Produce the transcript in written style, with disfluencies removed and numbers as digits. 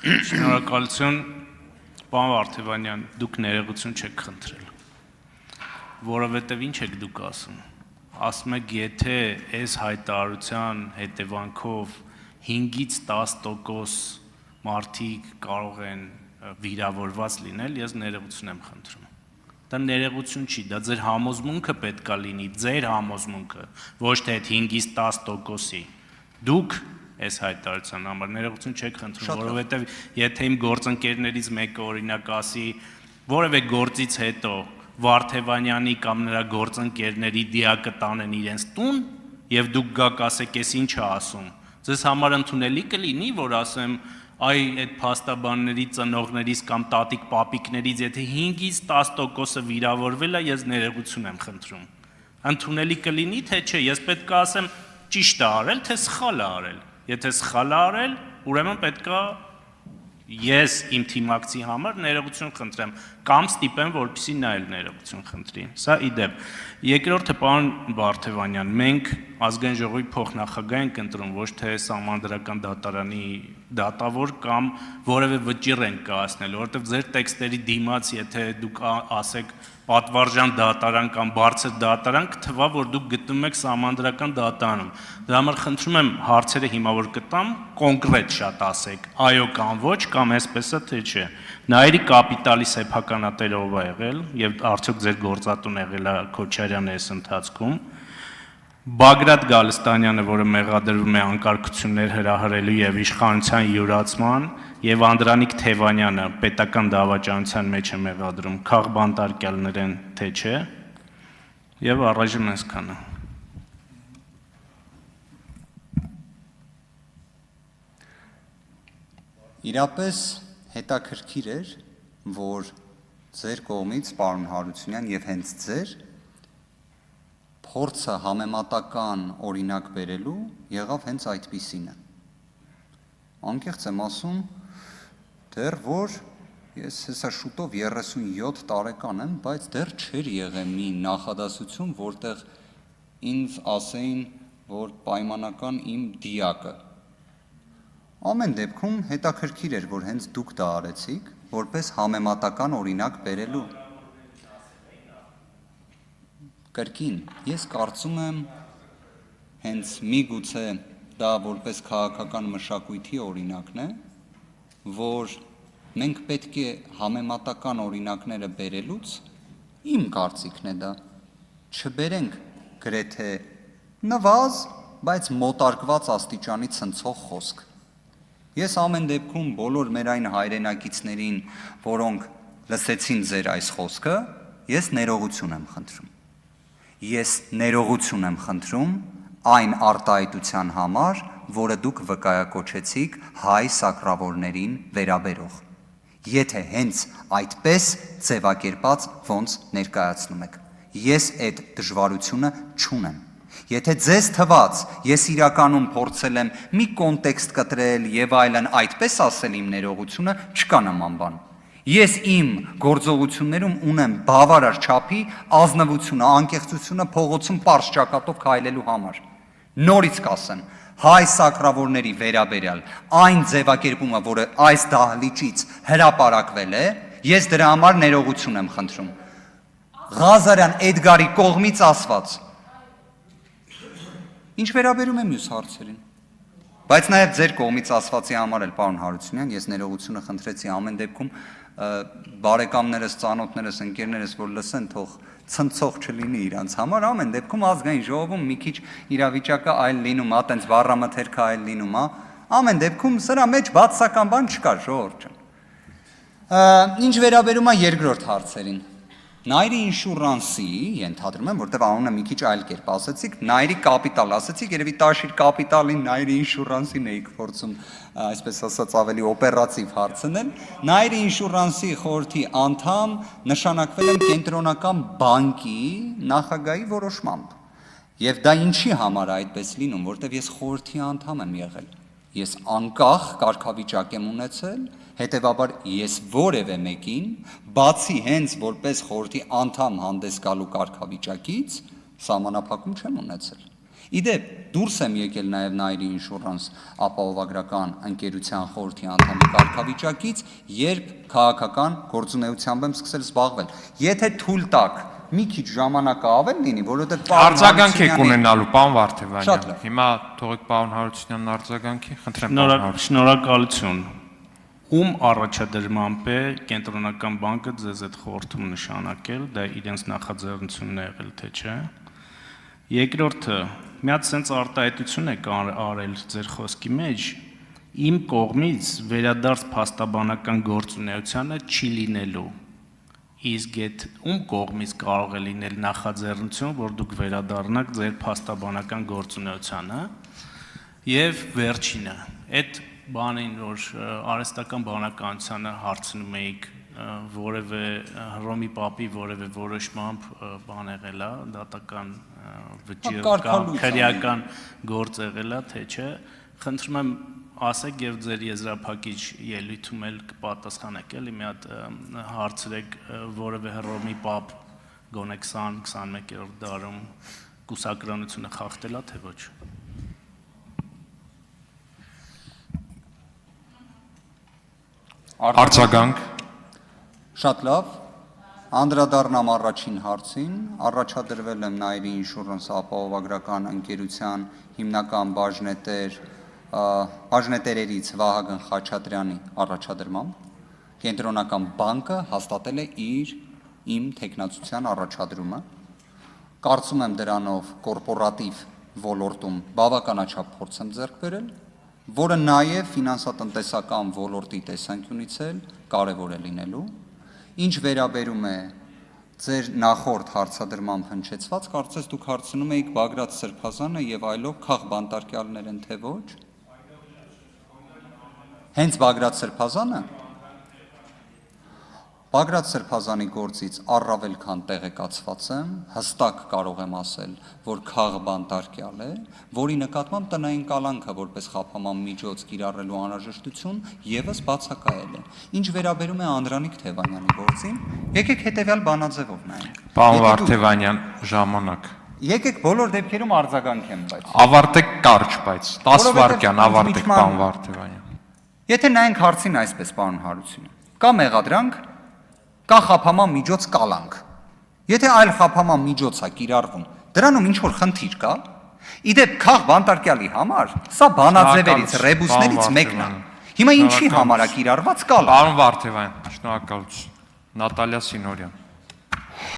Շնորհակալություն, պարոն Վարդևանյան, դուք ներողություն չեք խնդրել, որովհետև ինչ եք դուք ասում, ասում եք, եթե այս հայտարարության հետևանքով 5-ից 10% մարդիկ կարող են վիրավորված լինել, ես ներողություն եմ խնդրում։ Դա ներողություն չի, դա ձեր համոզմունքը պետք է լինի, ձեր համոզմունքը, ոչ թե այդ 5-ից 10%-ի։ Դուք այս հայտարարության համար ներողություն չեք խնդրում, որովհետև եթե իմ գործընկերներից մեկը օրինակ ասի, որևէ գործից հետո Վարդևանյանի կամ նրա գործընկերների դիակը տանեն իրենց տուն, եւ դուք գաք ասեք, ես ինչ է ասում, ձեզ համար ընդունելի կլինի, որ ասեմ, այ այդ փաստաբանների ծնողներից կամ տատիկ պապիկներից, եթե 5-ից 10%-ը վիրավորվել է, ես ներողություն եմ խնդրում։ Ընդունելի կլինի, թե չէ, ես պետք է ասեմ, ճիշտ է արել, թե սխալ է արել։ Եթե սխալ է արել, ուրեմն պետք է ես իմ թիմակցի համար ներողություն խնդրեմ, կամ ստիպեմ, որպեսզի նա էլ ներողություն խնդրի։ Սա իդեպ։ Երկրորդը, պարոն Վարդևանյան, մենք ազգային ժողովի փոխնախագահ ենք ընտրում, ոչ թե Սահմանադրական դատարանի դատավոր կամ որևէ վճիռ ենք կայացնել, որովհետև ձեր տեքստերի դիմաց, եթե դուք ասեք պատվարժան դատարան կամ բարձր դատարան, կթվա, որ դուք գտնվում եք Սահմանադրական դատարանում։ Դրա համար խնդրում եմ հարցերը հիմա որ կտամ, կոնկրետ շատ ասեք, այո կամ ոչ, կամ այսպես է թե չէ։ Նայիրի կապիտալի սեփականատերը ով է եղել եւ արդյոք ձեր գործատուն եղել է Քոչարյանը այս ընթացքում։ Բագրատ Գալստանյանը, որը մեղադրվում է անկարգություններ հրահրելու եւ իշխանության յուրացման, եւ Անդրանիկ Թևանյանը պետական դավաճանության մեջ է մեղադրում, քաղբանտարկյալներ են, թե չէ, եւ առայժմ այսքանը։ Իրապես հետաքրքիր էր, որ ձեր կողմից, պարոն Հարությունյան, եւ հենց ձեր փորձը համեմատական օրինակ բերելու եղավ հենց այդպիսինը։ Անկեղծ եմ ասում, դեռ որ ես հեսա շուտով 37 տարեկան եմ, բայց դեռ չէր եղել մի նախադասություն, որտեղ ինձ ասեին, որ պայմանական իմ դիակը։ Ամեն դեպքում հետաքրքիր էր, որ հենց դուք դա արեցիք, որպես համեմատական օրինակ բերելու։ Կրկին, ես կարծում եմ հենց միգուցե դա որպես քաղաքական մշակույթի օրինակն է, որ մենք պետք է համեմատական օրինակները բերելուց, իմ կարծիքն է դա, չբերենք գրեթե նվազ, բայց մոտարկված աստիճանի ցնցող խոսք։ Ես ամեն դեպքում բոլոր մեր այն հայրենակիցներին, որոնք լսեցին ձեր այս խոսքը, ես ներողություն եմ խնդրում։ Ես ներողություն եմ խնդրում այն արտահայտության համար, որը դուք վկայակոչեցիք հայ սակրավորներին վերաբերող։ Եթե հենց այդպես ձևակերպած ոնց ներկայացնում եք։ Ես այդ դժվարությունը չունեմ։ Եթե ձեզ թված, ես իրականում փորձել եմ մի կոնտեքստ կտրել եւ այլն այդպես ասել իմ ներողությունը, չկա նման բան։ Ես իմ գործողություններում ունեմ բավարար չափի ազնվությունը, անկեղծությունը փողոցում պարզ ճակատով քայլելու համար։ Նորից կասեմ, հայ սակրավորների վերաբերյալ այն ձևակերպումը, որը այս դահլիճից հրապարակվել է, ես դրա համար ներողություն եմ խնդրում։ Ղազարյան Էդգարի կողմից ասված։ Ինչ վերաբերում է մյուս հարցերին։ Բայց նաև ձեր կողմից ասվածի համար էլ, պարոն Հարությունյան, ես ներողությունը խնդրեցի ամեն դեպքում բարեկամներս, ծանոթներս, ընկերներս, որ լսեն, թող ցնցող չլինի իրանց համար, ամեն դեպքում ազգային ժողովում մի քիչ իրավիճակը այլ լինում է, տենց բառամթերքը այլ լինում է, ամեն դեպքում սրա մեջ բացասական բան չկա, ժողովուրդ ջան։ Ինչ վերաբերում է երկրորդ հարցերին։ Նայրի ինշուրանսի, ենթադրում եմ, որտեղ անունը մի քիչ այլ կերպ ասացիք, Նայրի կապիտալ ասացիք, երևի Տաշիր կապիտալին Նայրի ինշուրանսին էիք փորձում, այսպես ասած, ավելի օպերատիվ հարցնել։ Նայրի ինշուրանսի խորհրդի անդամ նշանակվել եմ Կենտրոնական բանկի նախագահի որոշմամբ։ Եվ դա ինչի համար է այդպես լինում, որտեղ ես խորհրդի անդամ եմ եղել։ Ես անկախ կարգավիճակ եմ ունեցել, հետևաբար ես որևէ մեկին, բացի հենց որպես խորհրդի անդամ հանդես գալու կարգավիճակից, սահմանափակում չեմ ունեցել։ Իդեպ, դուրս եմ եկել նաև Nairi Insurance ապահովագրական ընկերության խորհրդի անդամի կարգավիճակից, երբ քաղաքական գործունեությամբ եմ սկսել զբաղվել։ Եթե թույլ տաք, մի քիչ ժամանակը ավել լինի, որովհետև արձագանք եք ունենալու, պարոն Վարդևանյան։ Հիմա թողեք պարոն Հարությունյանն արձագանքի, խնդրեմ պարոն Հարությունյան։ Շնորհակալություն։ Ում առաջադրմամբ է Կենտրոնական բանկը ձեզ այդ խորհրդում նշանակել, դա իրենց նախաձեռնությունն է եղել, թե չէ։ Երկրորդը, մի հատ sense արտահայտություն եք արել ձեր խոսքի մեջ, իմ կողմից վերադարձ փաստաբանական գործունեությանը չի լինելու։ Իսկ այդ ում կողմից կարող է լինել նախաձեռնություն, որ դուք վերադառնաք ձեր փաստաբանական գործունեությանը։ Եվ վերջինը, այդ բանին, որ արհեստական բանականությանը հարցնում էիք, որևէ Հռոմի Պապի որևէ որոշմամբ բան եղել է, դատական վճիռ կամ քրեական գործ եղել է, թե չէ, խնդրում եմ ասեք եւ ձեր եզրափակիչ ելույթում էլ կպատասխանեք, էլի մի հատ հարցրեք որևէ Հռոմի Պապ գոնե 20-21-րդ դարում կուսակրանությունը խախտել է, թե ոչ։ Արձագանք։ Շատ լավ, անդրադառնամ առաջին հարցին, առաջադրվել եմ Nairi Insurance ապահովագրական ընկերության հիմնական բաժնետերերից Վահագն Խաչատրյանի առաջադրմամբ, Կենտրոնական բանկը հաստատել է իմ թեկնածության առաջադրումը, կարծում եմ դրանով կորպորատիվ ոլորտում բավականաչափ փորձ եմ ձեռք բերել, որը նաև ֆինանսատնտեսական ոլորտի տեսանկյունից էլ կարևոր է լինելու, ինչ վերաբերում է ձեր նախորդ հարցադրմամբ հնչեցված, կարծես դուք հարցնում էիք Բագրատ Սրբազանը եւ այլով քաղբանտարկյալներ են թե ոչ։ Հենց Բագրատ Սրբազանը Բագրատ Սրբազանի գործից առավել քան տեղեկացված եմ, հստակ կարող եմ ասել, որ քաղբանտարկյալ է, որի նկատմամբ տնային կալանքը որպես խափաման միջոց կիրառելու անհրաժեշտություն եւս բացակայել է։ Ինչ վերաբերում է Անդրանիկ Թևանյանի գործին, եկեք հետեւյալ բանաձևով նայենք։ Պարոն Վարդևանյան, ժամանակ։ Եկեք բոլոր դեպքերում արձագանքեմ, բայց ավարտեք կարճ, բայց 10 վայրկյան ավարտեք, պարոն Վարդևանյան։ Եթե նայենք հարցին այսպես, պարոն Հարությունյան, կա մեղադրանք, կա խափաման միջոց կալանք։ Եթե այլ խափաման միջոց է կիրառվում, դրանում ինչ որ խնդիր կա։ Իդեպ քաղբանտարկյալի համար սա բանաձևերից, ռեբուսներից մեկն է։ Հիմա ինչի համար է կիրառված կալանք։ Պարոն Վարդևանյան, շնորհակալություն։ Նատալիա Սինորյան։